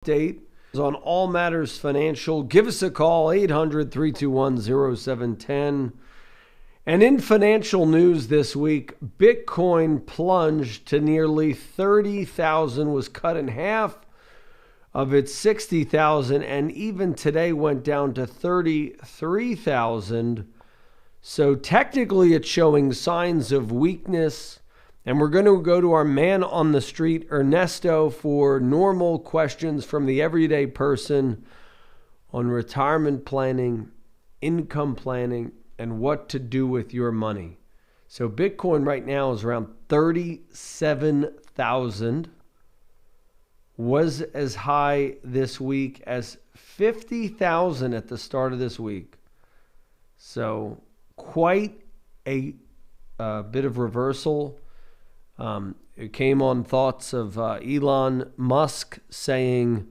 Update on all matters financial. Give us a call, 800-321-0710. And in financial news this week, Bitcoin plunged to nearly 30,000, was cut in half of its 60,000, and even today went down to 33,000. So technically it's showing signs of weakness. And we're going to go to our man on the street, Ernesto, for normal questions from the everyday person on retirement planning, income planning, and what to do with your money. So Bitcoin right now is around 37,000. Was as high this week as 50,000 at the start of this week. So quite a bit of reversal. It came on thoughts of Elon Musk saying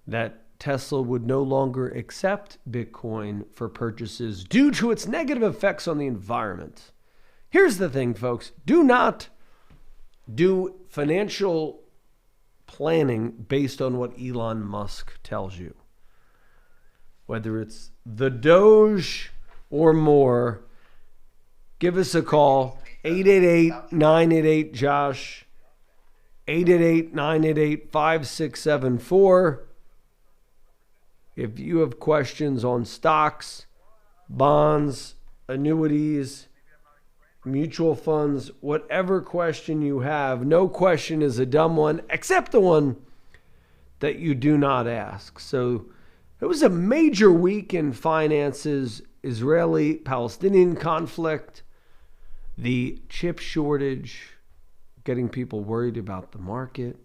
that Tesla would no longer accept Bitcoin for purchases due to its negative effects on the environment. Here's the thing, folks. Do not do financial planning based on what Elon Musk tells you. Whether it's the Doge or more, give us a call. 888-988-JOSH, 888-988-5674. If you have questions on stocks, bonds, annuities, mutual funds, whatever question you have, no question is a dumb one, except the one that you do not ask. So it was a major week in finances, Israeli-Palestinian conflict, the chip shortage, getting people worried about the market,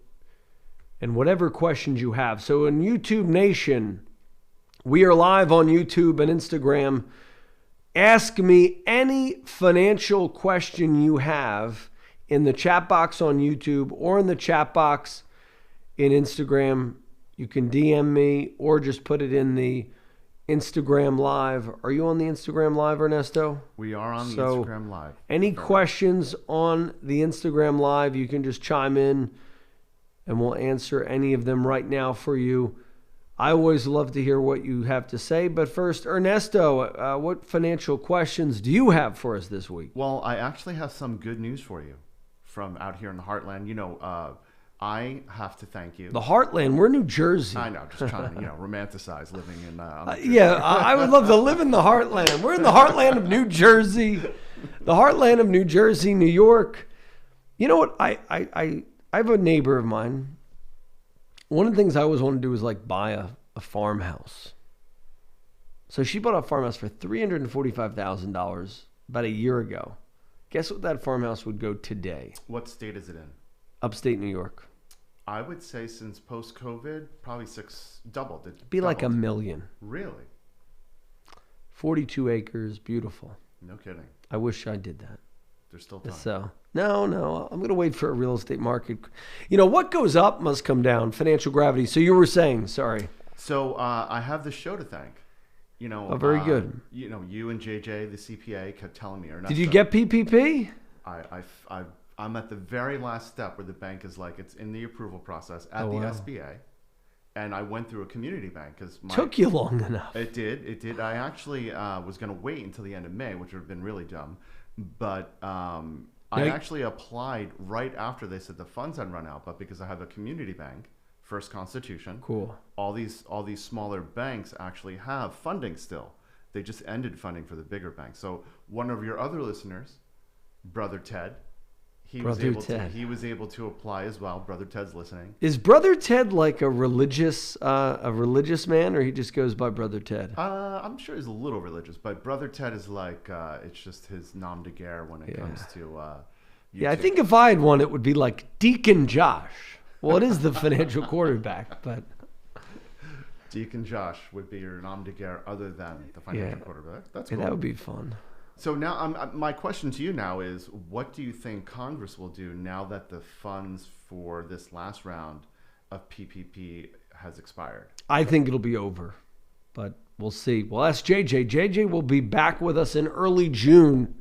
and whatever questions you have. So in YouTube Nation, we are live on YouTube and Instagram. Ask me any financial question you have in the chat box on YouTube or in the chat box in Instagram. You can DM me or just put it in the Instagram Live. Are you on the Instagram Live, Ernesto? We are on the Instagram Live. Any questions on the Instagram Live, you can just chime in and we'll answer any of them right now for you. I always love to hear what you have to say. But first, Ernesto, what financial questions do you have for us this week? Well, I actually have some good news for you from out here in the heartland. You know, I have to thank you. The heartland, we're New Jersey. I know, just trying to, romanticize living in. I would love to live in the heartland. We're in the heartland of New Jersey, the heartland of New Jersey, New York. You know what? I have a neighbor of mine. One of the things I always want to do is like buy a farmhouse. So she bought a farmhouse for $345,000 about a year ago. Guess what that farmhouse would go today? What state is it in? Upstate New York. I would say since post-COVID, probably doubled. Be like $1 million. Really? 42 acres, beautiful. No kidding. I wish I did that. There's still time. So, no, I'm going to wait for a real estate market. You know, what goes up must come down, financial gravity. So you were saying, sorry. So I have the show to thank. Very good. You and JJ, the CPA, kept telling me. Did you get PPP? I'm at the very last step where the bank is like, it's in the approval process at the SBA. And I went through a community bank because took you long enough. It did. I actually was going to wait until the end of May, which would have been really dumb. But I actually applied right after they said the funds had run out. But because I have a community bank, First Constitution, cool. All these smaller banks actually have funding still. They just ended funding for the bigger banks. So one of your other listeners, Brother Ted. He was able to apply as well. Brother Ted's listening. Is Brother Ted like a religious man, or he just goes by Brother Ted? I'm sure he's a little religious, but Brother Ted is like it's just his nom de guerre when it comes to YouTube. I think if I had one, it would be like Deacon Josh. Well, it is the financial quarterback, but Deacon Josh would be your nom de guerre other than the financial quarterback. That's cool. That would be fun. So now, my question to you now is, what do you think Congress will do now that the funds for this last round of PPP has expired? I think it'll be over, but we'll see. We'll ask JJ. JJ will be back with us in early June.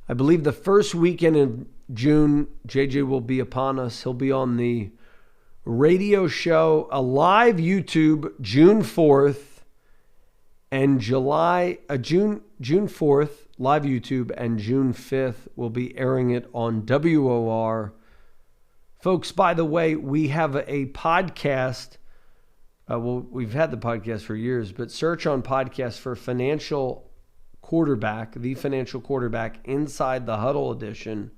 I believe the first weekend in June, JJ will be upon us. He'll be on the radio show, a live YouTube June 4th and June 4th, live YouTube, and June 5th, we'll be airing it on WOR. Folks, by the way, we have a podcast. We've had the podcast for years, but search on podcast for Financial Quarterback, the Financial Quarterback, Inside the Huddle edition.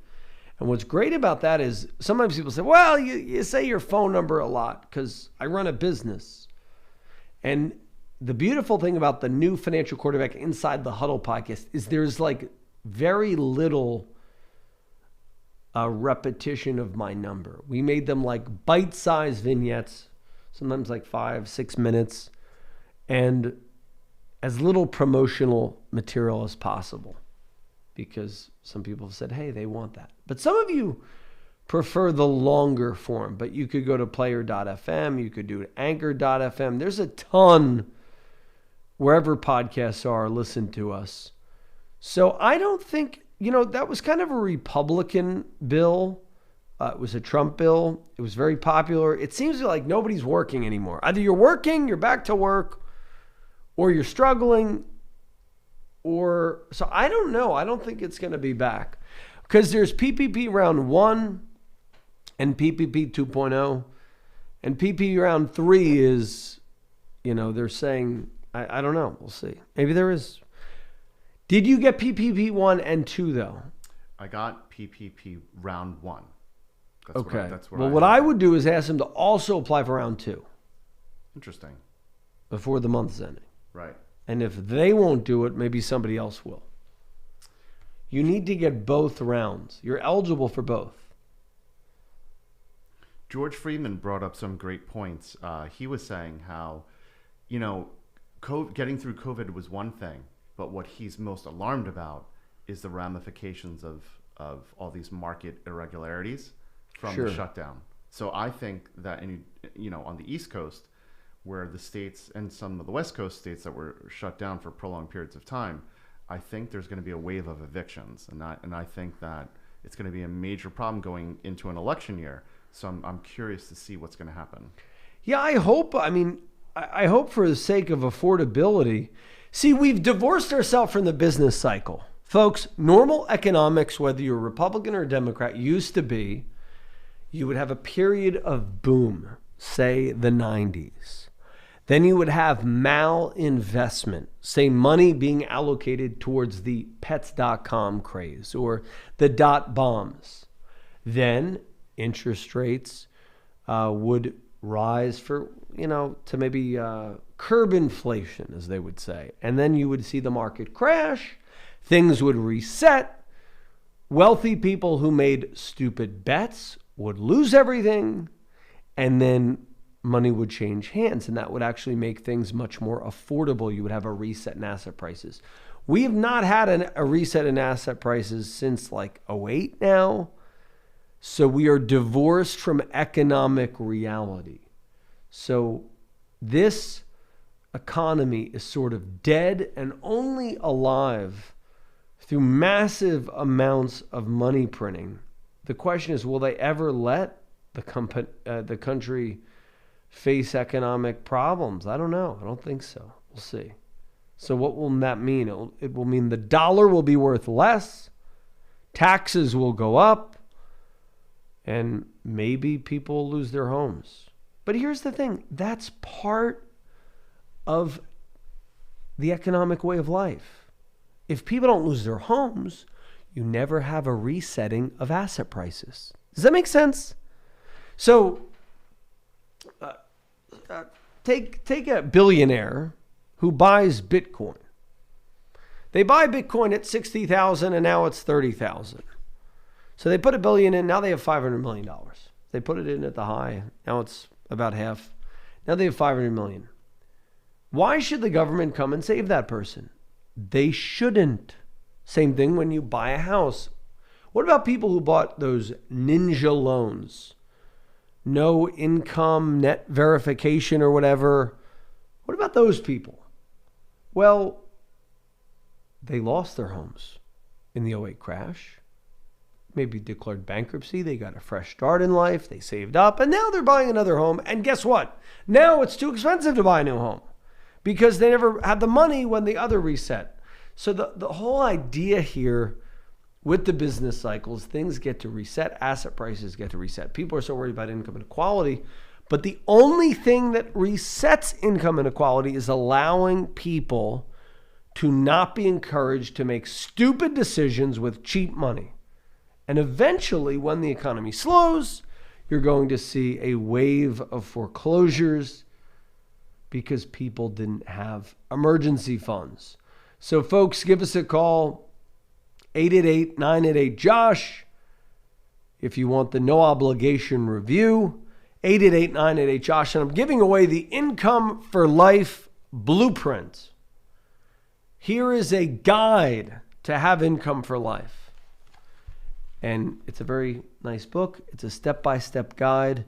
And what's great about that is sometimes people say, well, you say your phone number a lot because I run a business. And the beautiful thing about the new Financial Quarterback Inside the Huddle podcast is there's like very little repetition of my number. We made them like bite-sized vignettes, sometimes like 5-6 minutes, and as little promotional material as possible, because some people have said, hey, they want that. But some of you prefer the longer form, but you could go to player.fm, you could do anchor.fm. There's a ton wherever podcasts are, listen to us. So I don't think, that was kind of a Republican bill. It was a Trump bill. It was very popular. It seems like nobody's working anymore. Either you're working, you're back to work, or you're struggling, so I don't know. I don't think it's going to be back, because there's PPP round 1 and PPP 2.0, and PPP round 3 is, they're saying, I don't know. We'll see. Maybe there is. Did you get PPP 1 and 2 though? I got PPP round 1. Okay. What I would do is ask them to also apply for round 2. Interesting. Before the month's ending. Right. And if they won't do it, maybe somebody else will. You need to get both rounds. You're eligible for both. George Friedman brought up some great points. He was saying how, getting through COVID was one thing, but what he's most alarmed about is the ramifications of all these market irregularities from the shutdown. So I think that on the East Coast, where the states and some of the West Coast states that were shut down for prolonged periods of time, I think there's going to be a wave of evictions, and I think that it's going to be a major problem going into an election year. So I'm curious to see what's going to happen. Yeah, I hope. I hope for the sake of affordability. See, we've divorced ourselves from the business cycle. Folks, normal economics, whether you're Republican or Democrat, used to be you would have a period of boom, say the 90s. Then you would have malinvestment, say money being allocated towards the pets.com craze or the dot bombs. Then interest rates would rise to maybe curb inflation, as they would say. And then you would see the market crash. Things would reset. Wealthy people who made stupid bets would lose everything. And then money would change hands, and that would actually make things much more affordable. You would have a reset in asset prices. We have not had a reset in asset prices since like 2008 now. So we are divorced from economic reality. So this economy is sort of dead and only alive through massive amounts of money printing. The question is, will they ever let the country face economic problems? I don't know. I don't think so. We'll see. So what will that mean? It will mean the dollar will be worth less, taxes will go up, and maybe people lose their homes. But here's the thing. That's part of the economic way of life. If people don't lose their homes, you never have a resetting of asset prices. Does that make sense? So take a billionaire who buys Bitcoin. They buy Bitcoin at $60,000 and now it's $30,000. So they put $1 billion in, now they have $500 million. They put it in at the high, now it's about half. Now they have $500 million. Why should the government come and save that person? They shouldn't. Same thing when you buy a house. What about people who bought those ninja loans? No income, net verification or whatever. What about those people? Well, they lost their homes in the '08 crash. maybe declared bankruptcy. They got a fresh start in life. They saved up, and now they're buying another home. And guess what? Now it's too expensive to buy a new home because they never had the money when the other reset. So the whole idea here with the business cycles, things get to reset, asset prices get to reset. People are so worried about income inequality, but the only thing that resets income inequality is allowing people to not be encouraged to make stupid decisions with cheap money. And eventually, when the economy slows, you're going to see a wave of foreclosures because people didn't have emergency funds. So folks, give us a call, 888-988-JOSH. If you want the no obligation review, 888-988-JOSH. And I'm giving away the Income for Life Blueprint. Here is a guide to have income for life. And it's a very nice book. It's a step-by-step guide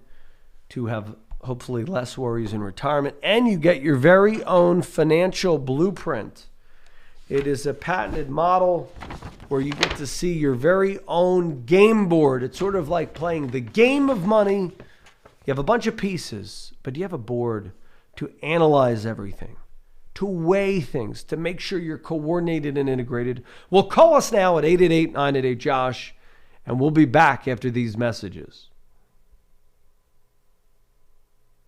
to have hopefully less worries in retirement. And you get your very own financial blueprint. It is a patented model where you get to see your very own game board. It's sort of like playing the game of money. You have a bunch of pieces, but you have a board to analyze everything, to weigh things, to make sure you're coordinated and integrated. Well, call us now at 888-988-JOSH, and we'll be back after these messages.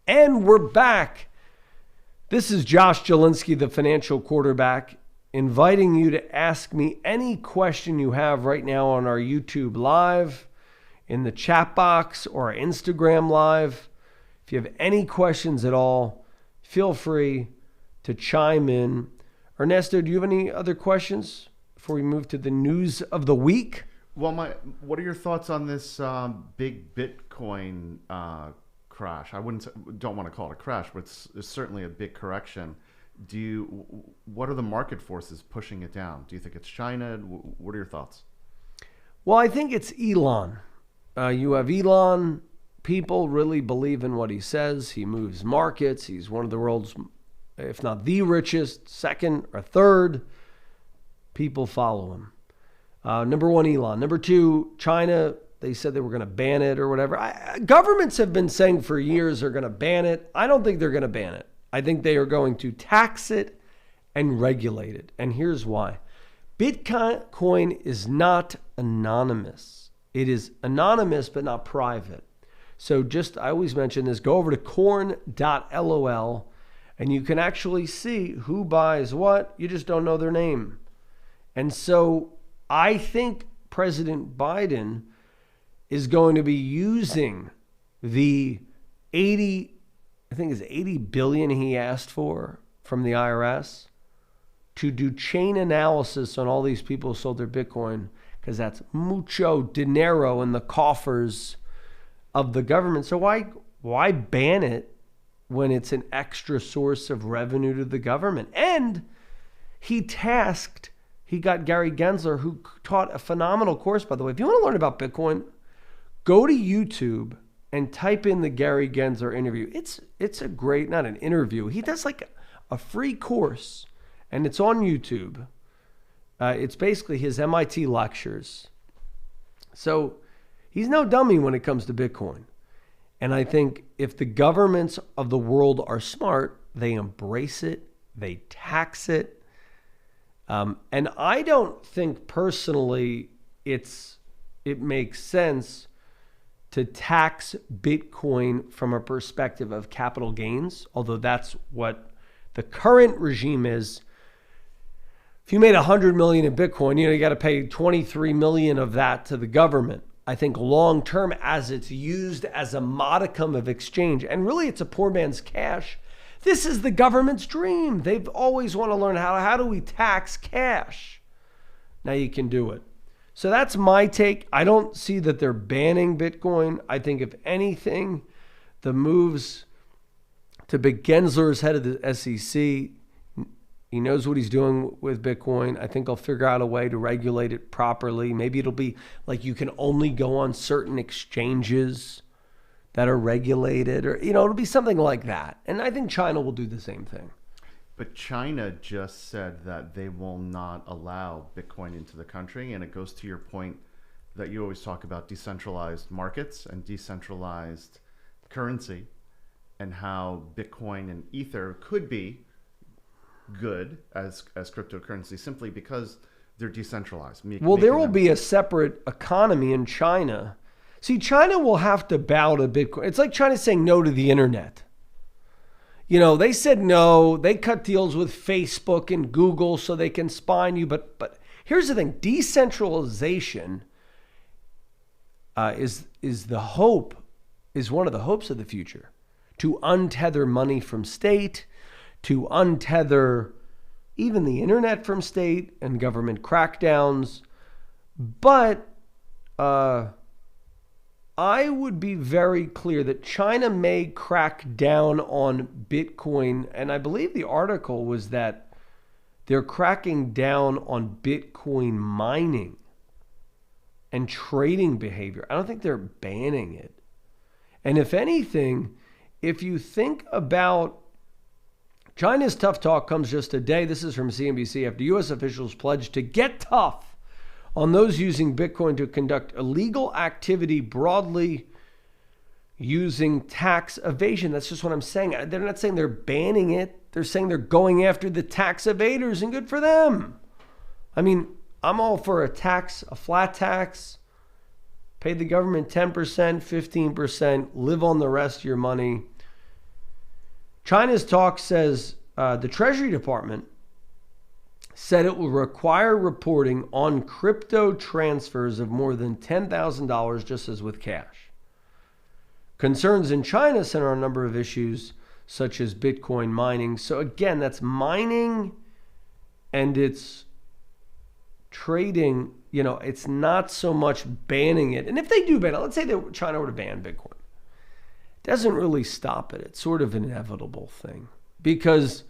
And we're back. This is Josh Jalinski, the financial quarterback, inviting you to ask me any question you have right now on our YouTube Live, in the chat box, or our Instagram Live. If you have any questions at all, feel free to chime in. Ernesto, do you have any other questions before we move to the news of the week? Well, what are your thoughts on this big Bitcoin crash? Don't want to call it a crash, but it's certainly a big correction. What are the market forces pushing it down? Do you think it's China? What are your thoughts? Well, I think it's Elon. You have Elon. People really believe in what he says. He moves markets. He's one of the world's, if not the richest, second or third. People follow him. Number one, Elon. Number two, China. They said they were going to ban it or whatever. Governments have been saying for years they're going to ban it. I don't think they're going to ban it. I think they are going to tax it and regulate it. And here's why. Bitcoin is not anonymous. It is anonymous, but not private. So I always mention this, go over to corn.lol and you can actually see who buys what. You just don't know their name. And so I think President Biden is going to be using the 80 billion he asked for from the IRS to do chain analysis on all these people who sold their Bitcoin, because that's mucho dinero in the coffers of the government. So why ban it when it's an extra source of revenue to the government? And he got Gary Gensler, who taught a phenomenal course, by the way. If you want to learn about Bitcoin, go to YouTube and type in the Gary Gensler interview. It's a great, not an interview. He does like a free course, and it's on YouTube. It's basically his MIT lectures. So he's no dummy when it comes to Bitcoin. And I think if the governments of the world are smart, they embrace it, they tax it. And I don't think personally it makes sense to tax Bitcoin from a perspective of capital gains, although that's what the current regime is. If you made 100 million in Bitcoin, you got to pay 23 million of that to the government. I think long term, as it's used as a modicum of exchange, and really it's a poor man's cash, this is the government's dream. They've always want to learn how do we tax cash? Now you can do it. So that's my take. I don't see that they're banning Bitcoin. I think if anything, the moves to Big Gensler as head of the SEC, he knows what he's doing with Bitcoin. I think he'll figure out a way to regulate it properly. Maybe it'll be like you can only go on certain exchanges that are regulated, or it'll be something like that. And I think China will do the same thing. But China just said that they will not allow Bitcoin into the country. And it goes to your point that you always talk about decentralized markets and decentralized currency, and how Bitcoin and Ether could be good as cryptocurrency simply because they're decentralized. Well, there will be a separate economy in China. See, China will have to bow to Bitcoin. It's like China saying no to the internet. You know, they said no. They cut deals with Facebook and Google so they can spy you. But here's the thing: decentralization is the hope, is one of the hopes of the future, to untether money from state, to untether even the internet from state and government crackdowns. But I would be very clear that China may crack down on Bitcoin. And I believe the article was that they're cracking down on Bitcoin mining and trading behavior. I don't think they're banning it. And if anything, if you think about China's tough talk comes just a day, this is from CNBC, after U.S. officials pledged to get tough on those using Bitcoin to conduct illegal activity broadly using tax evasion. That's just what I'm saying. They're not saying they're banning it. They're saying they're going after the tax evaders, and good for them. I mean, I'm all for a flat tax. Pay the government 10%, 15%, live on the rest of your money. China's talk says the Treasury Department said it will require reporting on crypto transfers of more than $10,000, just as with cash. Concerns in China center on a number of issues, such as Bitcoin mining. So again, that's mining and it's trading. You know, it's not so much banning it. And if they do ban it, let's say that China were to ban Bitcoin, it doesn't really stop it. It's sort of an inevitable thing because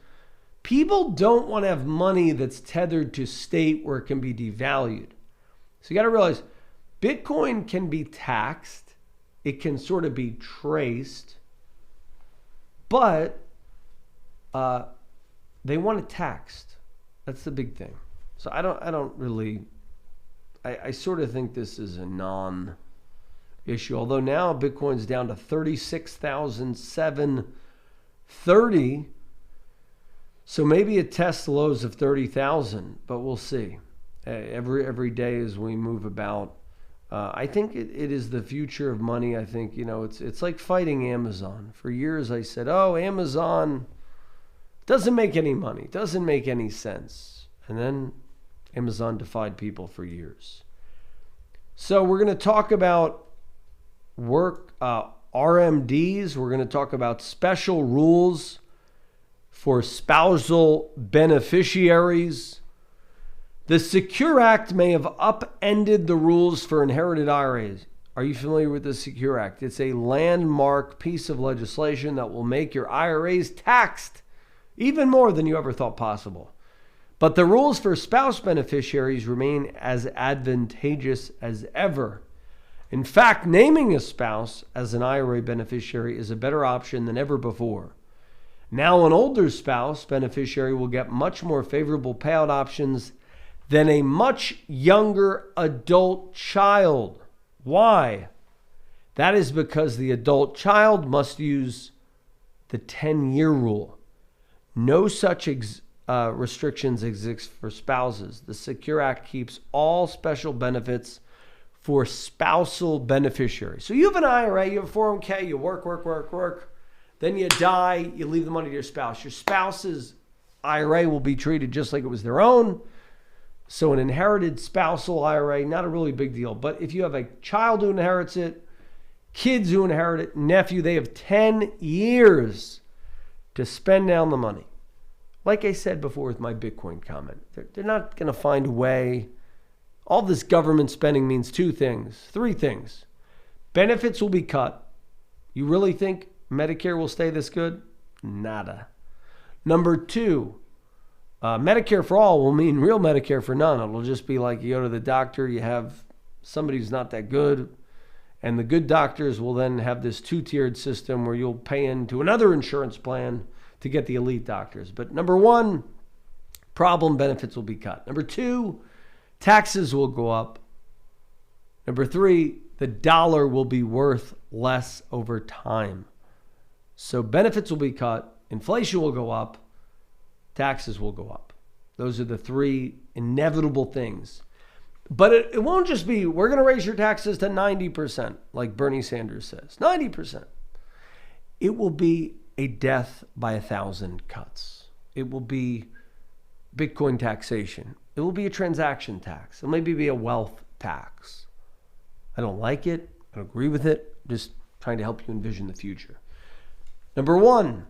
people don't want to have money that's tethered to state where it can be devalued. So you got to realize Bitcoin can be taxed. It can sort of be traced, but they want it taxed. That's the big thing. So I sort of think this is a non-issue. Although now Bitcoin's down to 36,730. So maybe it tests lows of 30,000, but we'll see. Every day as we move about. I think it is the future of money. I think, it's like fighting Amazon. For years I said, Amazon doesn't make any money, doesn't make any sense. And then Amazon defied people for years. So we're going to talk about RMDs. We're going to talk about special rules for spousal beneficiaries. The Secure Act may have upended the rules for inherited IRAs. Are you familiar with the Secure Act? It's a landmark piece of legislation that will make your IRAs taxed even more than you ever thought possible. But the rules for spouse beneficiaries remain as advantageous as ever. In fact, naming a spouse as an IRA beneficiary is a better option than ever before. Now, an older spouse beneficiary will get much more favorable payout options than a much younger adult child. Why? That is because the adult child must use the 10-year rule. No such restrictions exist for spouses. The Secure Act keeps all special benefits for spousal beneficiaries. So you have an IRA, you have a 401k, you work. Then you die, you leave the money to your spouse. Your spouse's IRA will be treated just like it was their own. So an inherited spousal IRA, not a really big deal. But if you have a child who inherits it, kids who inherit it, nephew, they have 10 years to spend down the money. Like I said before with my Bitcoin comment, they're not going to find a way. All this government spending means three things. Benefits will be cut. You really think Medicare will stay this good? Nada. Number two, Medicare for all will mean real Medicare for none. It'll just be like you go to the doctor, you have somebody who's not that good, and the good doctors will then have this two-tiered system where you'll pay into another insurance plan to get the elite doctors. But number one, benefits will be cut. Number two, taxes will go up. Number 3, the dollar will be worth less over time. So benefits will be cut, inflation will go up, taxes will go up. Those are the 3 inevitable things. But it won't just be, we're going to raise your taxes to 90%, like Bernie Sanders says. 90%. It will be a death by 1,000 cuts. It will be Bitcoin taxation. It will be a transaction tax. It'll maybe be a wealth tax. I don't like it. I don't agree with it. I'm just trying to help you envision the future. Number 1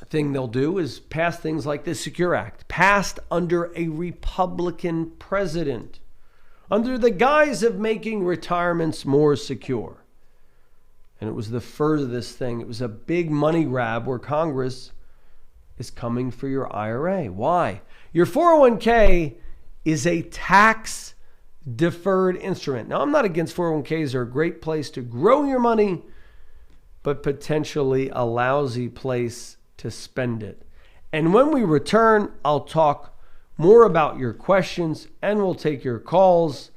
thing they'll do is pass things like the Secure Act, passed under a Republican president, under the guise of making retirements more secure. And it was the furthest thing. It was a big money grab where Congress is coming for your IRA. Why? Your 401k is a tax deferred instrument. Now, I'm not against 401ks. They're a great place to grow your money, but potentially a lousy place to spend it. And when we return, I'll talk more about your questions and we'll take your calls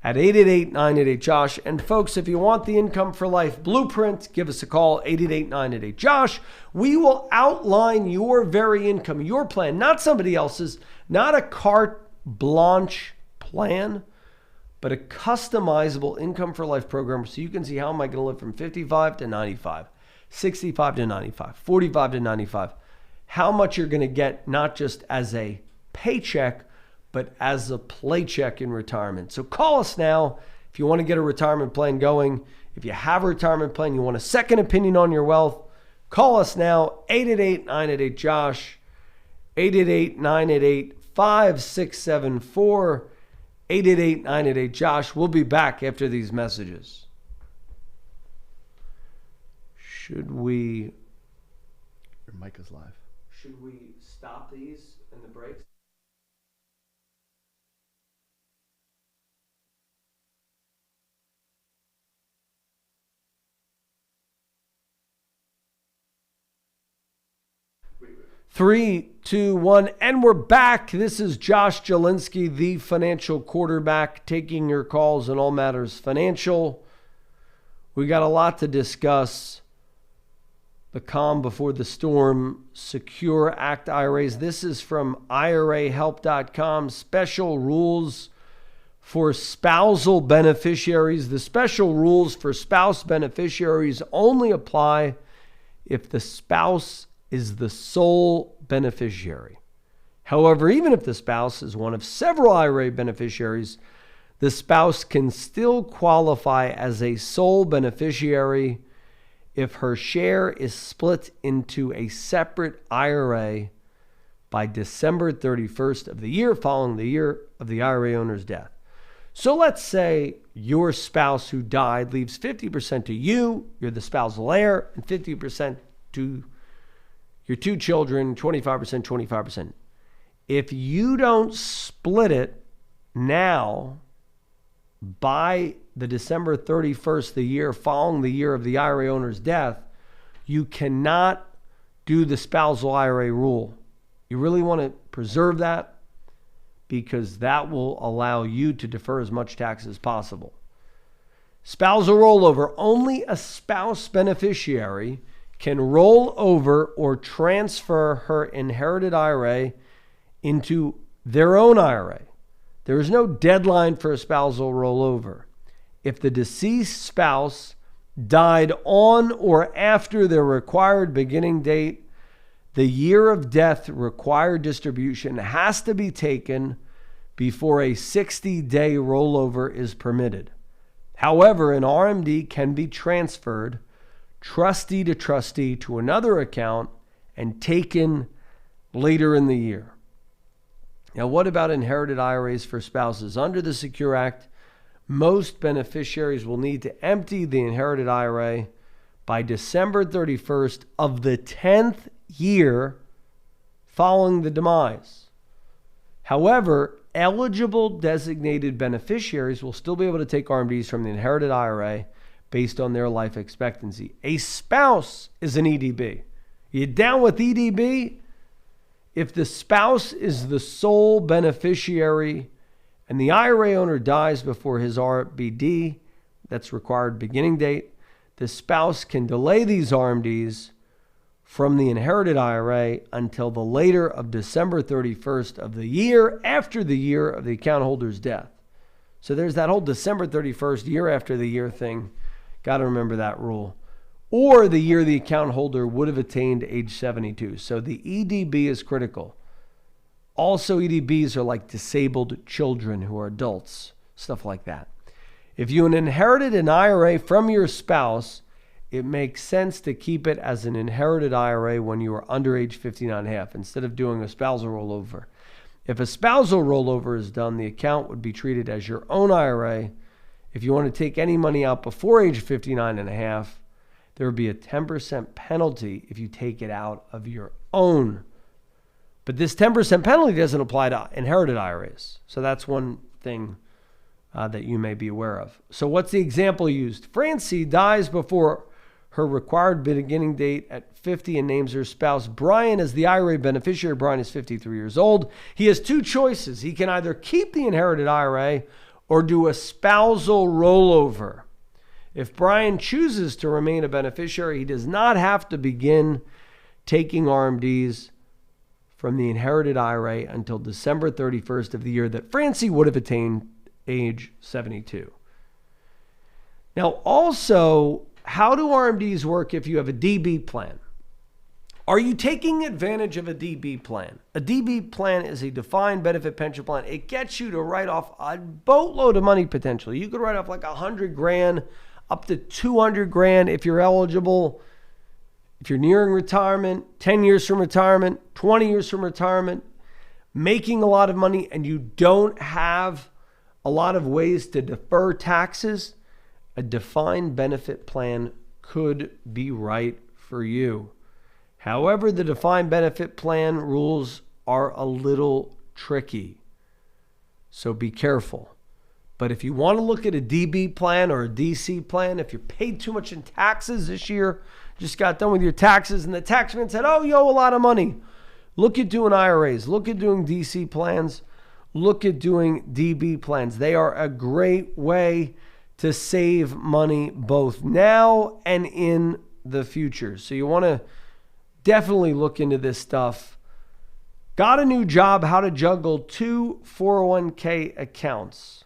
at 888-988-JOSH. And folks, if you want the Income for Life blueprint, give us a call, 888-988-JOSH. We will outline your very income, your plan, not somebody else's, not a carte blanche plan, but a customizable Income for Life program so you can see how am I going to live from 55 to 95, 65 to 95, 45 to 95, how much you're going to get not just as a paycheck, but as a playcheck in retirement. So call us now if you want to get a retirement plan going. If you have a retirement plan, you want a second opinion on your wealth, call us now, 888-988-JOSH, 888-988-5674, 888-988-JOSH. We'll be back after these messages. Should we... Your mic is live. Should we stop these in the breaks? Three, two, one, and we're back. This is Josh Jalinski, the financial quarterback, taking your calls on all matters financial. We got a lot to discuss. The calm before the storm, Secure Act IRAs. This is from IRAhelp.com. Special rules for spousal beneficiaries. The special rules for spouse beneficiaries only apply if the spouse is the sole beneficiary. However, even if the spouse is one of several IRA beneficiaries, the spouse can still qualify as a sole beneficiary if her share is split into a separate IRA by December 31st of the year following the year of the IRA owner's death. So let's say your spouse who died leaves 50% to you, you're the spousal heir, and 50% to your 2 children, 25%, 25%. If you don't split it now by the December 31st, the year following the year of the IRA owner's death, you cannot do the spousal IRA rule. You really want to preserve that because that will allow you to defer as much tax as possible. Spousal rollover, only a spouse beneficiary can roll over or transfer her inherited IRA into their own IRA. There is no deadline for a spousal rollover. If the deceased spouse died on or after their required beginning date, the year of death required distribution has to be taken before a 60-day rollover is permitted. However, an RMD can be transferred trustee to trustee to another account and taken later in the year. Now, what about inherited IRAs for spouses? Under the Secure Act, most beneficiaries will need to empty the inherited IRA by December 31st of the 10th year following the demise. However, eligible designated beneficiaries will still be able to take RMDs from the inherited IRA based on their life expectancy. A spouse is an EDB. You down with EDB? If the spouse is the sole beneficiary and the IRA owner dies before his RMD, that's required beginning date, the spouse can delay these RMDs from the inherited IRA until the later of December 31st of the year after the year of the account holder's death. So there's that whole December 31st, year after the year thing. Got to remember that rule. Or the year the account holder would have attained age 72. So the EDB is critical. Also, EDBs are like disabled children who are adults, stuff like that. If you inherited an IRA from your spouse, it makes sense to keep it as an inherited IRA when you are under age 59 and a half instead of doing a spousal rollover. If a spousal rollover is done, the account would be treated as your own IRA. If you want to take any money out before age 59 and a half, there would be a 10% penalty if you take it out of your own. But this 10% penalty doesn't apply to inherited IRAs. So that's one thing that you may be aware of. So what's the example used? Francie dies before her required beginning date at 50 and names her spouse Brian as the IRA beneficiary. Brian is 53 years old. He has two choices. He can either keep the inherited IRA or do a spousal rollover. If Brian chooses to remain a beneficiary, he does not have to begin taking RMDs from the inherited IRA until December 31st of the year that Francie would have attained age 72. Now, also, how do RMDs work if you have a DB plan? Are you taking advantage of a DB plan? A DB plan is a defined benefit pension plan. It gets you to write off a boatload of money potentially. You could write off like $100,000 up to $200,000 if you're eligible. If you're nearing retirement, 10 years from retirement, 20 years from retirement, making a lot of money and you don't have a lot of ways to defer taxes, a defined benefit plan could be right for you. However, the defined benefit plan rules are a little tricky, so be careful. But if you want to look at a DB plan or a DC plan, if you're paid too much in taxes this year, just got done with your taxes and the taxman said, oh, you owe a lot of money, look at doing IRAs, look at doing DC plans, look at doing DB plans. They are a great way to save money both now and in the future. So you want to definitely look into this stuff. Got a new job, how to juggle two 401k accounts.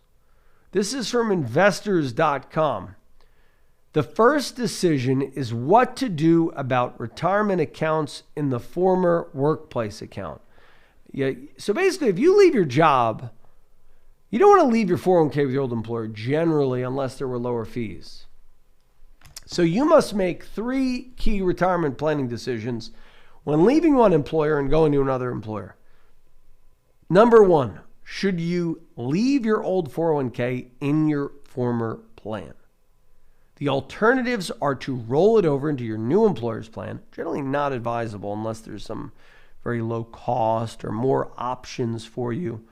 This is from investors.com. The first decision is what to do about retirement accounts in the former workplace account. Yeah, so basically, if you leave your job, you don't want to leave your 401k with your old employer generally unless there were lower fees. So you must make three key retirement planning decisions when leaving one employer and going to another employer. Number one, should you leave your old 401k in your former plan? The alternatives are to roll it over into your new employer's plan, generally not advisable unless there's some very low cost or more options for you,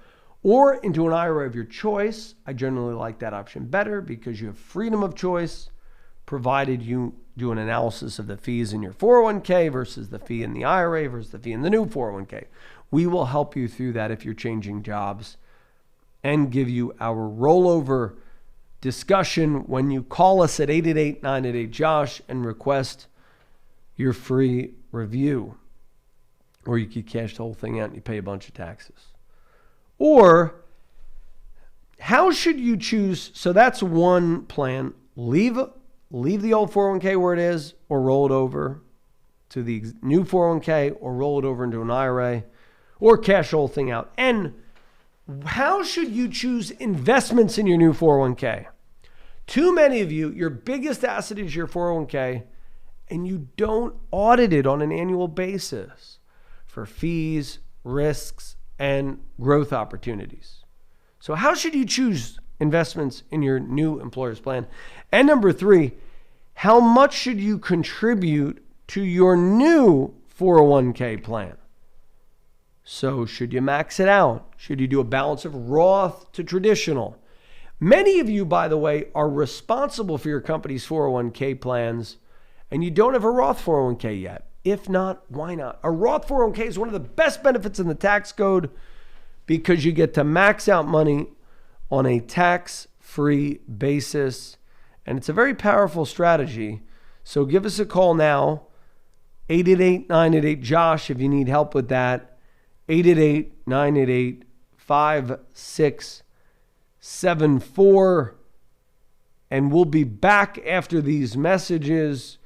or into an IRA of your choice. I generally like that option better because you have freedom of choice, provided you do an analysis of the fees in your 401k versus the fee in the IRA versus the fee in the new 401k. We will help you through that if you're changing jobs and give you our rollover discussion when you call us at 888-988-JOSH and request your free review. Or you could cash the whole thing out and you pay a bunch of taxes. Or how should you choose? So that's one plan. Leave the old 401k where it is or roll it over to the new 401k or roll it over into an IRA or cash the whole thing out. And how should you choose investments in your new 401k? Too many of you, your biggest asset is your 401k and you don't audit it on an annual basis for fees, risks, and growth opportunities. So how should you choose investments in your new employer's plan? And number three, how much should you contribute to your new 401k plan? So should you max it out? Should you do a balance of Roth to traditional? Many of you, by the way, are responsible for your company's 401k plans and you don't have a Roth 401k yet. If not, why not? A Roth 401k is one of the best benefits in the tax code because you get to max out money on a tax-free basis. And it's a very powerful strategy. So give us a call now, 888-988-JOSH if you need help with that, 888-988-5674. And we'll be back after these messages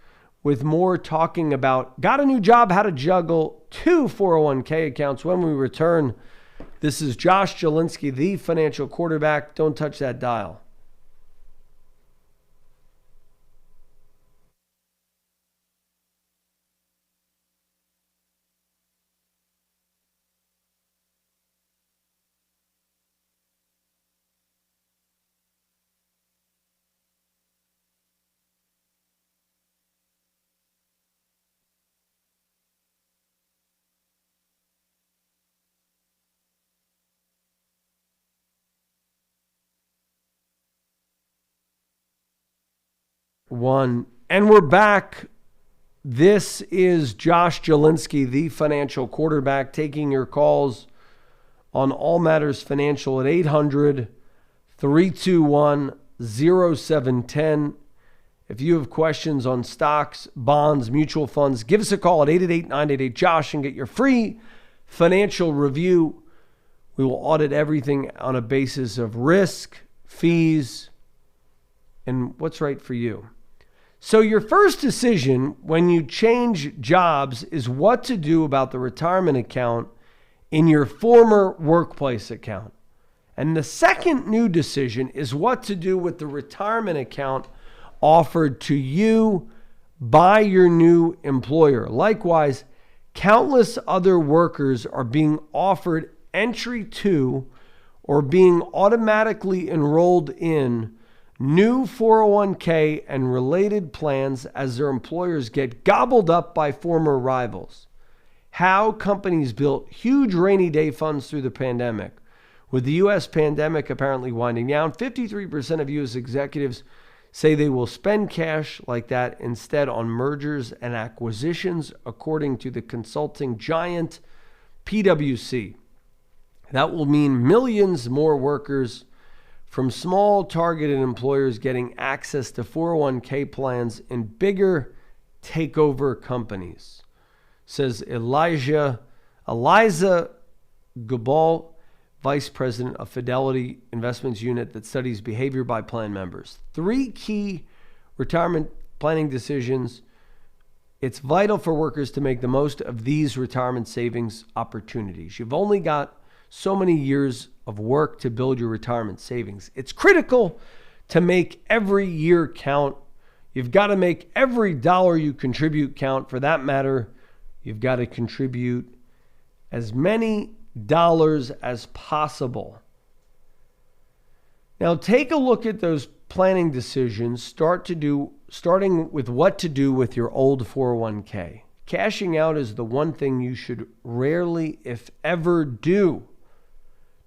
with more talking about got a new job, how to juggle 2 401k accounts when we return. This is Josh Jalinski, the financial quarterback. Don't touch that dial. And we're back. This is Josh Jalinski, the financial quarterback, taking your calls on All Matters Financial at 800-321-0710. If you have questions on stocks, bonds, mutual funds, give us a call at 888-988-JOSH and get your free financial review. We will audit everything on a basis of risk, fees, and what's right for you. So your first decision when you change jobs is what to do about the retirement account in your former workplace account. And the second new decision is what to do with the retirement account offered to you by your new employer. Likewise, countless other workers are being offered entry to or being automatically enrolled in new 401k and related plans as their employers get gobbled up by former rivals. How companies built huge rainy day funds through the pandemic. With the U.S. pandemic apparently winding down, 53% of U.S. executives say they will spend cash like that instead on mergers and acquisitions, according to the consulting giant PwC. That will mean millions more workers from small targeted employers getting access to 401k plans in bigger takeover companies, says Eliza Gabal, Vice President of Fidelity Investments Unit that studies behavior by plan members. 3 key retirement planning decisions. It's vital for workers to make the most of these retirement savings opportunities. You've only got so many years of work to build your retirement savings. It's critical to make every year count. You've got to make every dollar you contribute count. For that matter, you've got to contribute as many dollars as possible. Now take a look at those planning decisions, starting with what to do with your old 401k. Cashing out is the one thing you should rarely, if ever, do.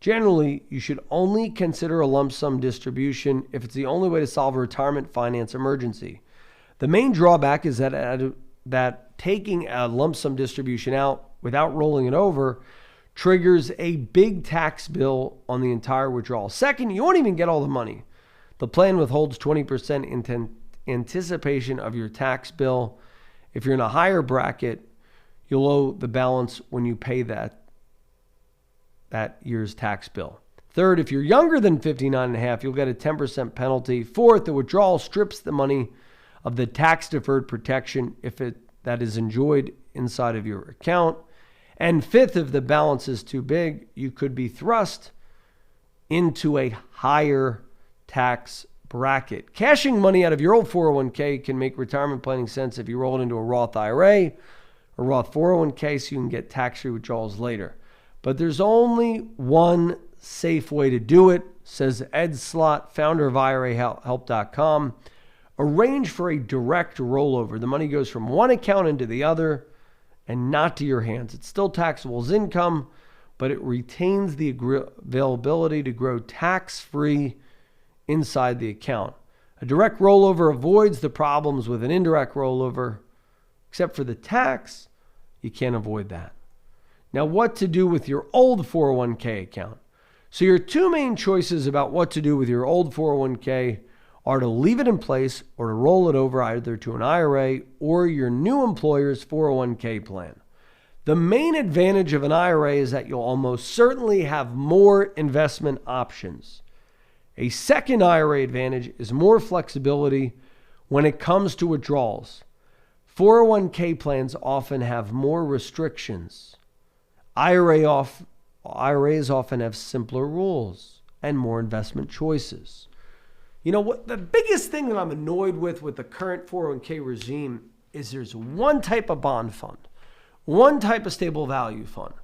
Generally, you should only consider a lump sum distribution if it's the only way to solve a retirement finance emergency. The main drawback is that taking a lump sum distribution out without rolling it over triggers a big tax bill on the entire withdrawal. Second, you won't even get all the money. The plan withholds 20% in anticipation of your tax bill. If you're in a higher bracket, you'll owe the balance when you pay that year's tax bill. Third, if you're younger than 59 and a half, you'll get a 10% penalty. Fourth, the withdrawal strips the money of the tax-deferred protection that is enjoyed inside of your account. And fifth, if the balance is too big, you could be thrust into a higher tax bracket. Cashing money out of your old 401k can make retirement planning sense if you roll it into a Roth IRA or Roth 401k so you can get tax-free withdrawals later. But there's only one safe way to do it, says Ed Slott, founder of IRAhelp.com. Arrange for a direct rollover. The money goes from one account into the other and not to your hands. It's still taxable as income, but it retains the availability to grow tax-free inside the account. A direct rollover avoids the problems with an indirect rollover. Except for the tax, you can't avoid that. Now, what to do with your old 401k account? So your two main choices about what to do with your old 401k are to leave it in place or to roll it over either to an IRA or your new employer's 401k plan. The main advantage of an IRA is that you'll almost certainly have more investment options. A second IRA advantage is more flexibility when it comes to withdrawals. 401k plans often have more restrictions. IRAs often have simpler rules and more investment choices. You know what? The biggest thing that I'm annoyed with the current 401k regime is there's one type of bond fund, one type of stable value fund,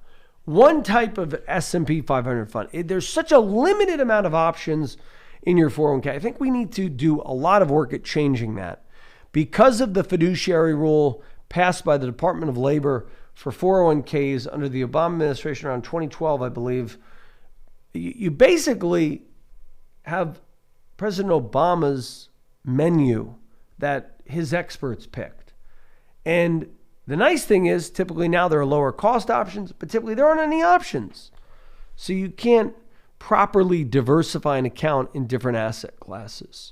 one type of S&P 500 fund. There's such a limited amount of options in your 401k. I think we need to do a lot of work at changing that. Because of the fiduciary rule passed by the Department of Labor for 401ks under the Obama administration around 2012, I believe, you basically have President Obama's menu that his experts picked. And the nice thing is, typically now there are lower cost options, but typically there aren't any options. So you can't properly diversify an account in different asset classes.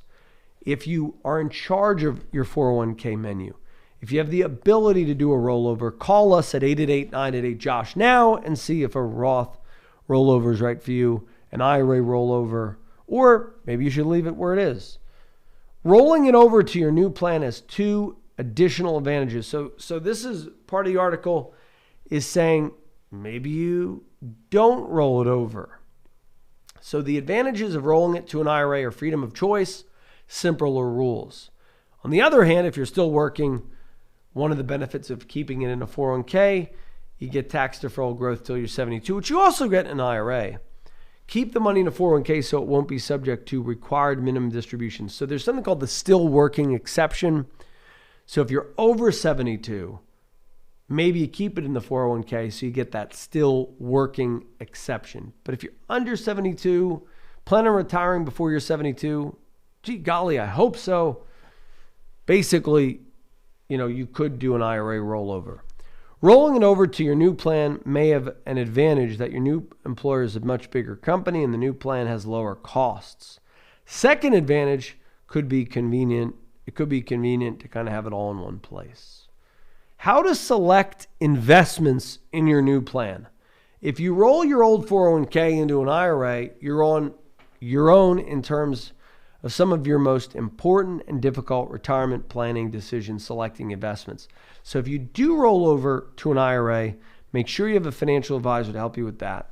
If you are in charge of your 401k menu, if you have the ability to do a rollover, call us at 888-988-JOSH now and see if a Roth rollover is right for you, an IRA rollover, or maybe you should leave it where it is. Rolling it over to your new plan has two additional advantages. So this is part of the article is saying maybe you don't roll it over. So the advantages of rolling it to an IRA are freedom of choice, simpler rules. On the other hand, if you're still working, one of the benefits of keeping it in a 401k, you get tax deferral growth till you're 72, which you also get in an IRA. Keep the money in a 401k so it won't be subject to required minimum distributions. So there's something called the still working exception. So if you're over 72, maybe you keep it in the 401k so you get that still working exception. But if you're under 72, plan on retiring before you're 72, gee golly, I hope so. Basically, you could do an IRA rollover. Rolling it over to your new plan may have an advantage that your new employer is a much bigger company and the new plan has lower costs. Second advantage could be convenient. It could be convenient to kind of have it all in one place. How to select investments in your new plan. If you roll your old 401k into an IRA, you're on your own in terms of some of your most important and difficult retirement planning decisions selecting investments. So if you do roll over to an IRA, make sure you have a financial advisor to help you with that.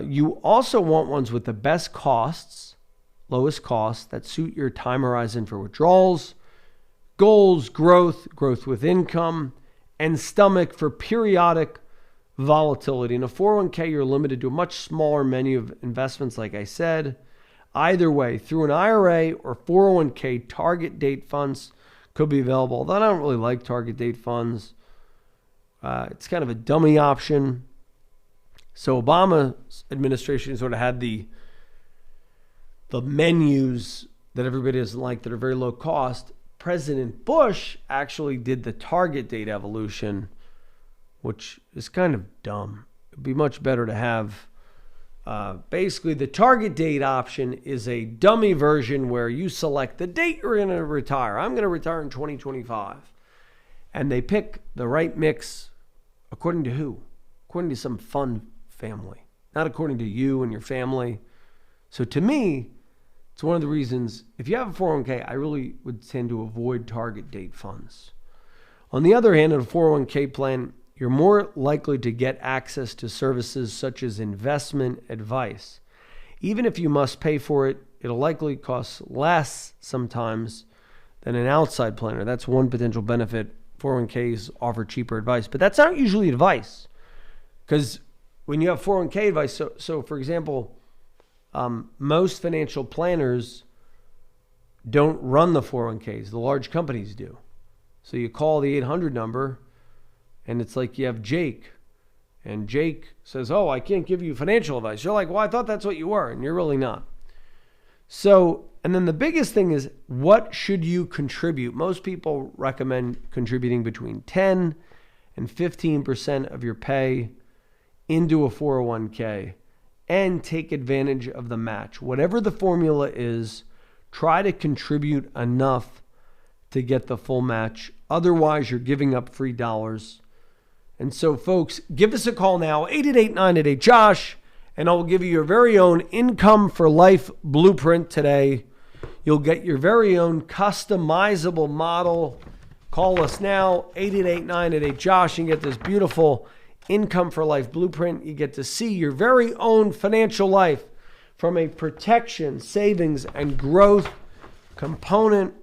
You also want ones with the best costs, lowest costs that suit your time horizon for withdrawals, goals, growth with income, and stomach for periodic volatility. In a 401k, you're limited to a much smaller menu of investments, like I said. Either way, through an IRA or 401k, target date funds could be available. Although I don't really like target date funds. It's kind of a dummy option. So Obama's administration sort of had the menus that everybody doesn't like that are very low cost. President Bush actually did the target date evolution, which is kind of dumb. It'd be much better to have basically the target date option is a dummy version where you select the date you're going to retire. I'm going to retire in 2025. And they pick the right mix according to who? According to some fun family, not according to you and your family. So to me, it's one of the reasons, if you have a 401k, I really would tend to avoid target date funds. On the other hand, in a 401k plan, you're more likely to get access to services such as investment advice. Even if you must pay for it, it'll likely cost less sometimes than an outside planner. That's one potential benefit. 401ks offer cheaper advice, but that's not usually advice. Because when you have 401k advice, so for example, most financial planners don't run the 401ks. The large companies do. So you call the 800 number, and it's like you have Jake. And Jake says, oh, I can't give you financial advice. You're like, well, I thought that's what you were, and you're really not. So, and then the biggest thing is, what should you contribute? Most people recommend contributing between 10 and 15% of your pay into a 401k. and take advantage of the match. Whatever the formula is, try to contribute enough to get the full match. Otherwise, you're giving up free dollars. And so, folks, give us a call now, 888-988-JOSH, and I'll give you your very own income for life blueprint today. You'll get your very own customizable model. Call us now, 888-988-JOSH, and get this beautiful income for life blueprint. You get to see your very own financial life from a protection, savings, and growth component.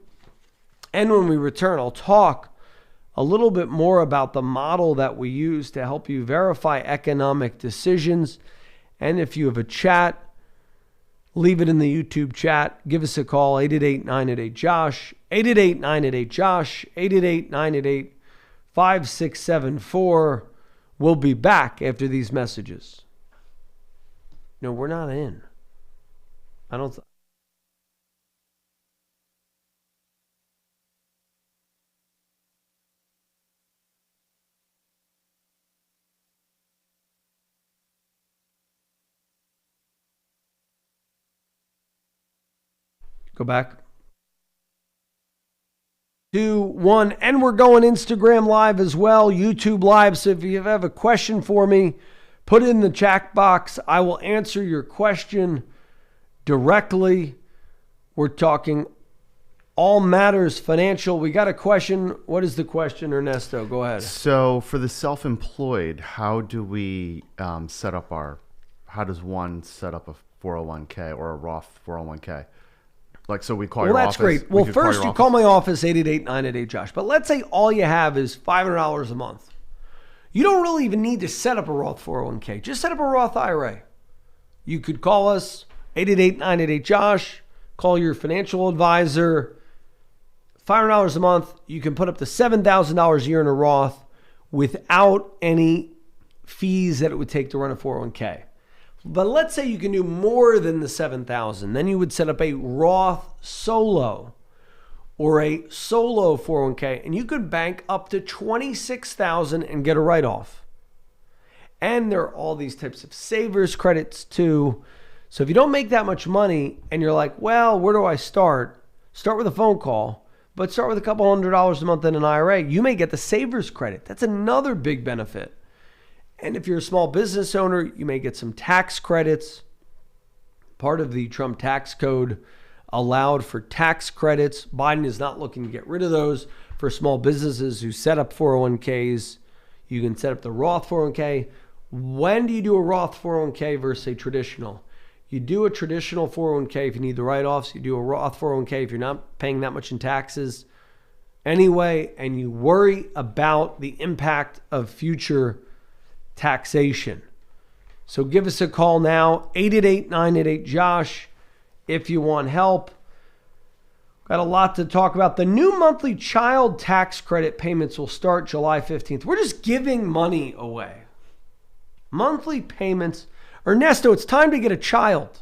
And when we return, I'll talk a little bit more about the model that we use to help you verify economic decisions. And if you have a chat, leave it in the YouTube chat. Give us a call, 888-988-JOSH, 888-988-JOSH, 888-988-5674. We'll be back after these messages. No, we're not in. I don't... Go back. 2, 1, and we're going Instagram Live as well, YouTube Live. So if you have a question for me, put it in the chat box. I will answer your question directly. We're talking all matters financial. We got a question. What is the question, Ernesto? Go ahead. So for the self-employed, how do we set up how does one set up a 401k or a Roth 401k? Like, so we call your office. Well, that's great. Well, first you call my office, 888-988-JOSH. But let's say all you have is $500 a month. You don't really even need to set up a Roth 401k. Just set up a Roth IRA. You could call us, 888-988-JOSH. Call your financial advisor. $500 a month. You can put up to $7,000 a year in a Roth without any fees that it would take to run a 401k. But let's say you can do more than the $7,000. Then you would set up a Roth solo or a solo 401k, and you could bank up to $26,000 and get a write-off. And there are all these types of savers credits too. So if you don't make that much money and you're like, well, where do I start? Start with a phone call, but start with a couple $100s a month in an IRA. You may get the savers credit. That's another big benefit. And if you're a small business owner, you may get some tax credits. Part of the Trump tax code allowed for tax credits. Biden is not looking to get rid of those for small businesses who set up 401ks. You can set up the Roth 401k. When do you do a Roth 401k versus a traditional? You do a traditional 401k if you need the write-offs. You do a Roth 401k if you're not paying that much in taxes anyway, and you worry about the impact of future taxation. So give us a call now, 888-988-JOSH, if you want help. Got a lot to talk about. The new monthly child tax credit payments will start July 15th. We're just giving money away. Monthly payments. Ernesto, it's time to get a child.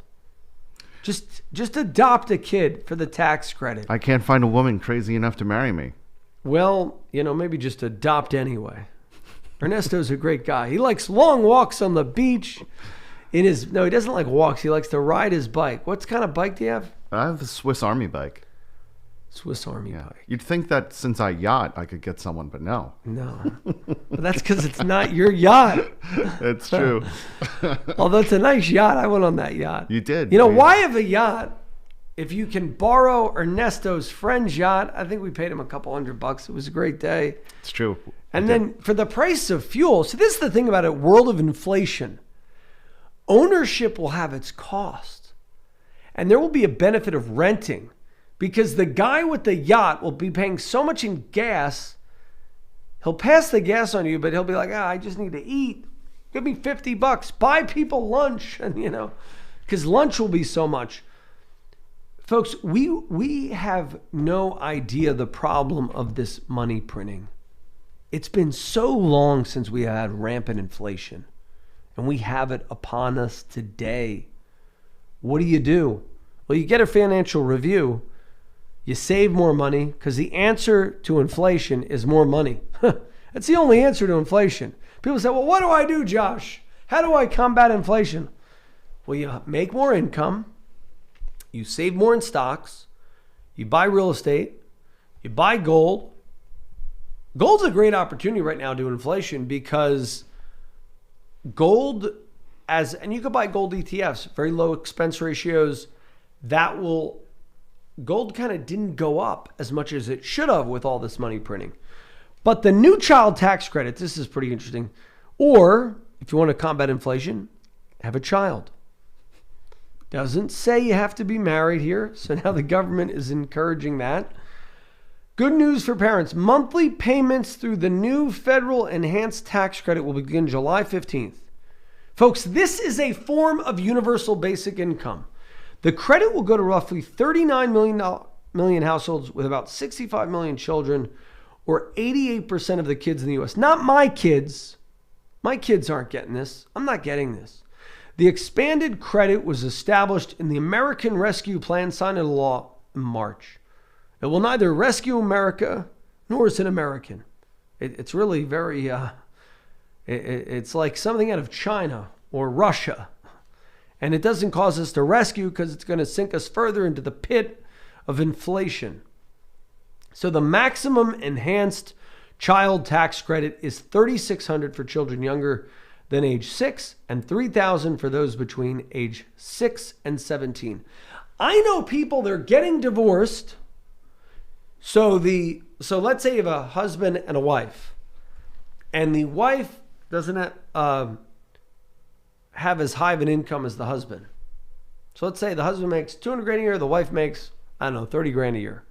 Just adopt a kid for the tax credit. I can't find a woman crazy enough to marry me. Well, maybe just adopt anyway. Ernesto's a great guy. He likes long walks on the beach. He doesn't like walks. He likes to ride his bike. What kind of bike do you have? I have a Swiss Army bike. Swiss Army bike. You'd think that since I yacht, I could get someone, but no. No. But that's because it's not your yacht. It's true. Although it's a nice yacht. I went on that yacht. You did. Why have a yacht? If you can borrow Ernesto's friend's yacht, I think we paid him a couple $100. It was a great day. It's true. And then for the price of fuel, so this is the thing about it, world of inflation. Ownership will have its cost. And there will be a benefit of renting because the guy with the yacht will be paying so much in gas, he'll pass the gas on you, but he'll be like, I just need to eat. Give me $50. Buy people lunch. And, because lunch will be so much. Folks, we have no idea the problem of this money printing. It's been so long since we had rampant inflation, and we have it upon us today. What do? Well, you get a financial review. You save more money because the answer to inflation is more money. That's the only answer to inflation. People say, well, what do I do, Josh? How do I combat inflation? Well, you make more income, you save more in stocks, you buy real estate, you buy gold. Gold's a great opportunity right now due to inflation because gold and you could buy gold ETFs, very low expense ratios. Gold kind of didn't go up as much as it should have with all this money printing. But the new child tax credit, this is pretty interesting. Or if you want to combat inflation, have a child. Doesn't say you have to be married here. So now the government is encouraging that. Good news for parents. Monthly payments through the new federal enhanced tax credit will begin July 15th. Folks, this is a form of universal basic income. The credit will go to roughly 39 million households with about 65 million children, or 88% of the kids in the U.S. Not my kids. My kids aren't getting this. I'm not getting this. The expanded credit was established in the American Rescue Plan signed into law in March. It will neither rescue America nor is it American. It's really very, it's like something out of China or Russia. And it doesn't cause us to rescue because it's going to sink us further into the pit of inflation. So the maximum enhanced child tax credit is $3,600 for children younger than age 6 and $3,000 for those between age 6 and 17. I know people, they're getting divorced. So let's say you have a husband and a wife, and the wife doesn't have as high of an income as the husband. So let's say the husband makes $200,000 a year, the wife makes, I don't know, $30,000 a year,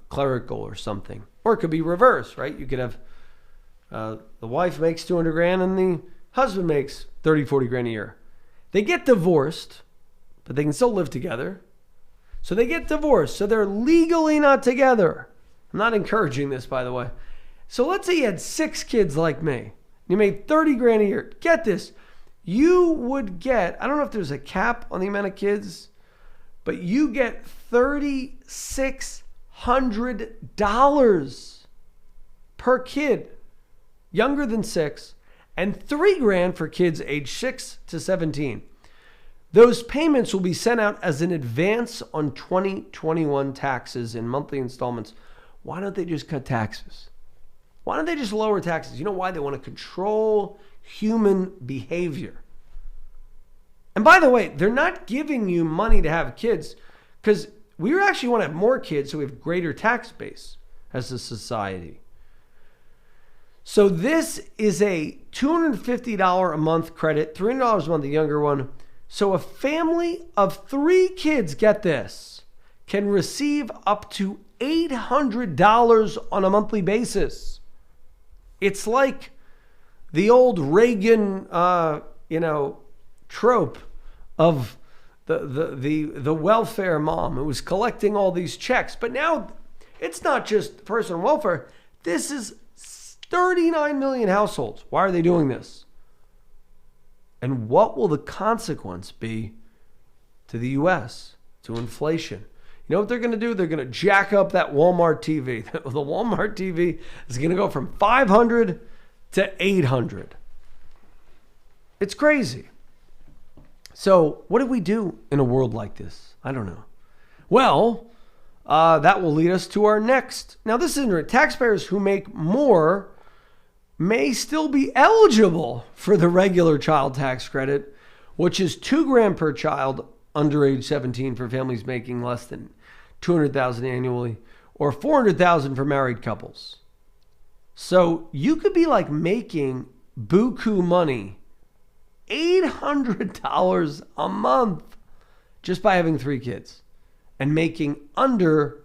clerical or something. Or it could be reverse, right? You could have the wife makes $200,000 and the husband makes $30,000-$40,000 a year. They get divorced, but they can still live together. So they get divorced. So they're legally not together. I'm not encouraging this, by the way. So let's say you had 6 kids like me. You made $30,000 a year. Get this. You would get, I don't know if there's a cap on the amount of kids, but you get $3,600 per kid younger than 6, and $3,000 for kids age 6 to 17. Those payments will be sent out as an advance on 2021 taxes in monthly installments. Why don't they just cut taxes? Why don't they just lower taxes? You know why? They want to control human behavior. And by the way, they're not giving you money to have kids because we actually want to have more kids so we have greater tax base as a society. So this is a $250 a month credit, $300 a month, the younger one. So a family of 3 kids, get this, can receive up to $800 on a monthly basis. It's like the old Reagan, trope of the welfare mom who was collecting all these checks. But now it's not just personal welfare. This is 39 million households. Why are they doing this? And what will the consequence be to the U.S., to inflation? You know what they're going to do? They're going to jack up that Walmart TV. The Walmart TV is going to go from $500 to $800. It's crazy. So what do we do in a world like this? I don't know. Well, that will lead us to our next. Now, this is taxpayers who make more may still be eligible for the regular child tax credit, which is $2,000 per child under age 17 for families making less than $200,000 annually, or $400,000 for married couples. So you could be like making buku money, $800 a month just by having 3 kids, and making under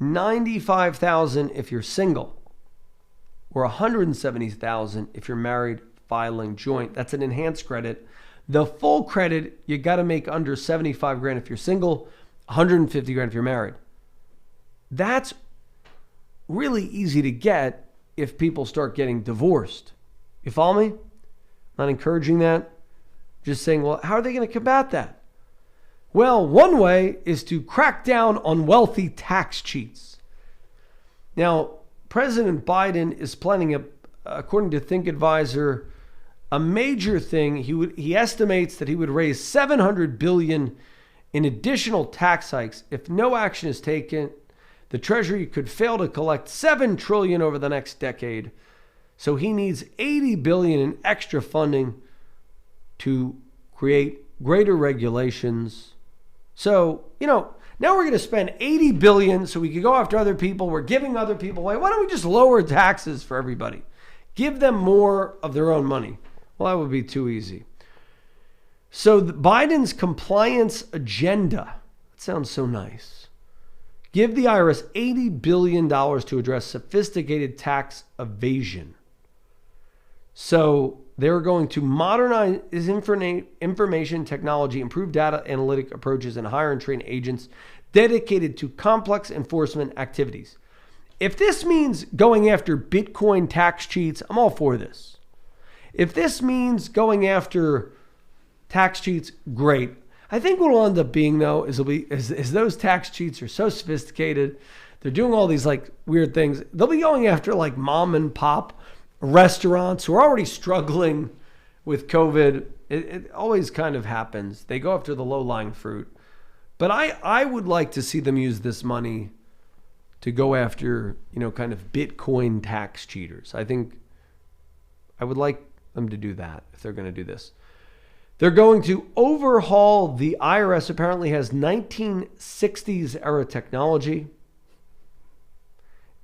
$95,000 if you're single, or $170,000 if you're married filing joint. That's an enhanced credit. The full credit, you got to make under $75,000 if you're single, $150,000 if you're married. That's really easy to get if people start getting divorced. You follow me? Not encouraging that. Just saying, well, how are they going to combat that? Well, one way is to crack down on wealthy tax cheats. Now, President Biden is planning, according to Think Advisor, a major thing. He estimates that he would raise $700 billion in additional tax hikes if no action is taken. The Treasury could fail to collect $7 trillion over the next decade. So he needs $80 billion in extra funding to create greater regulations. So, now we're going to spend $80 billion so we can go after other people. We're giving other people away. Why don't we just lower taxes for everybody? Give them more of their own money. Well, that would be too easy. So Biden's compliance agenda, that sounds so nice. Give the IRS $80 billion to address sophisticated tax evasion. So they're going to modernize information technology, improve data analytic approaches, and hire and train agents dedicated to complex enforcement activities. If this means going after Bitcoin tax cheats, I'm all for this. If this means going after tax cheats, great. I think what will end up being, though, is those tax cheats are so sophisticated. They're doing all these like weird things. They'll be going after like mom and pop restaurants who are already struggling with COVID. It always kind of happens. They go after the low-lying fruit. But I would like to see them use this money to go after, kind of Bitcoin tax cheaters. I think I would like them to do that if they're going to do this. They're going to overhaul the IRS. Apparently has 1960s era technology.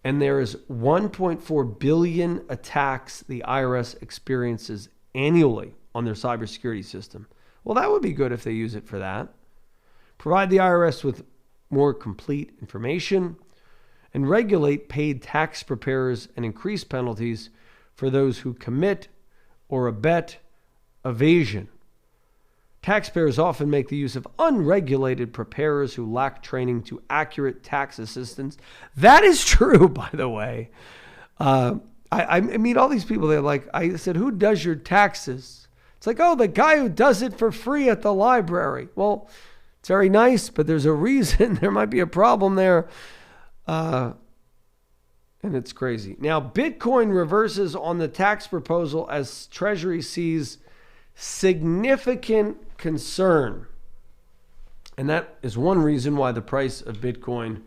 And there is 1.4 billion attacks the IRS experiences annually on their cybersecurity system. Well, that would be good if they use it for that. Provide the IRS with more complete information and regulate paid tax preparers and increase penalties for those who commit or abet evasion. Taxpayers often make the use of unregulated preparers who lack training to accurate tax assistance. That is true, by the way. I meet all these people. They're like, I said, who does your taxes? It's like, oh, the guy who does it for free at the library. Well, it's very nice, but there's a reason. There might be a problem there. And it's crazy. Now, Bitcoin reverses on the tax proposal as Treasury sees significant concern. And that is one reason why the price of Bitcoin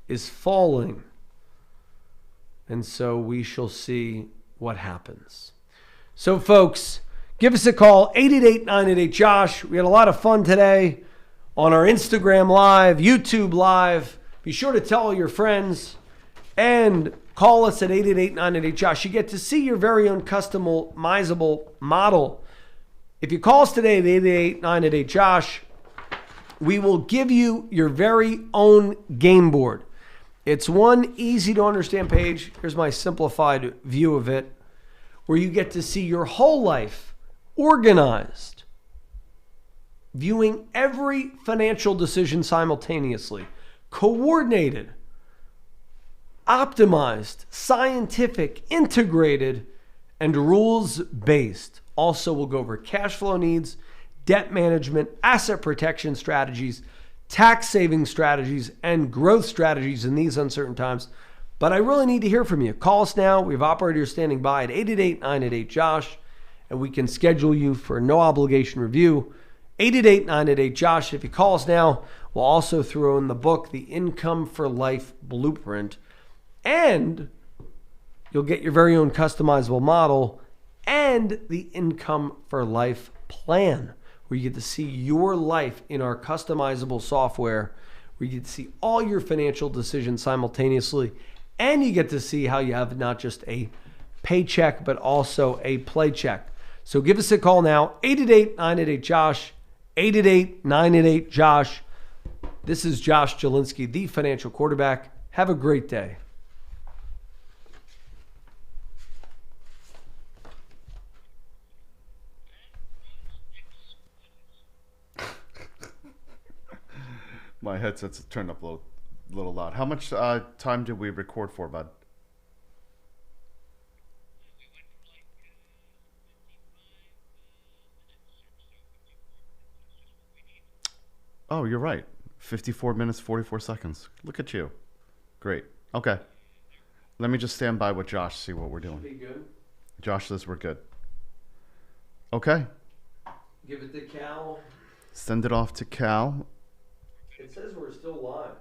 is falling. And so we shall see what happens. So, folks, give us a call, 888-988-JOSH. We had a lot of fun today on our Instagram Live, YouTube Live. Be sure to tell all your friends and call us at 888-988-JOSH. You get to see your very own customizable model. If you call us today at 888-988-JOSH, we will give you your very own game board. It's one easy to understand page. Here's my simplified view of it, where you get to see your whole life organized, viewing every financial decision simultaneously, coordinated, optimized, scientific, integrated, and rules-based. Also, we'll go over cash flow needs, debt management, asset protection strategies, tax saving strategies, and growth strategies in these uncertain times. But I really need to hear from you. Call us now. We have operators standing by at 888-988-JOSH, and we can schedule you for a no obligation review. 888-988-JOSH. If you call us now, we'll also throw in the book, The Income for Life Blueprint, and you'll get your very own customizable model and the Income for Life plan, where you get to see your life in our customizable software, where you get to see all your financial decisions simultaneously, and you get to see how you have not just a paycheck, but also a play check. So give us a call now, 888-988-JOSH, 888-988-JOSH. This is Josh Jalinski, the financial quarterback. Have a great day. My headset's turned up a little loud. How much time did we record for, bud? Oh, you're right. 54 minutes, 44 seconds. Look at you. Great. Okay. Let me just stand by with Josh, see what we're doing. Be good. Josh says we're good. Okay. Give it to Cal. Send it off to Cal. It says we're still live.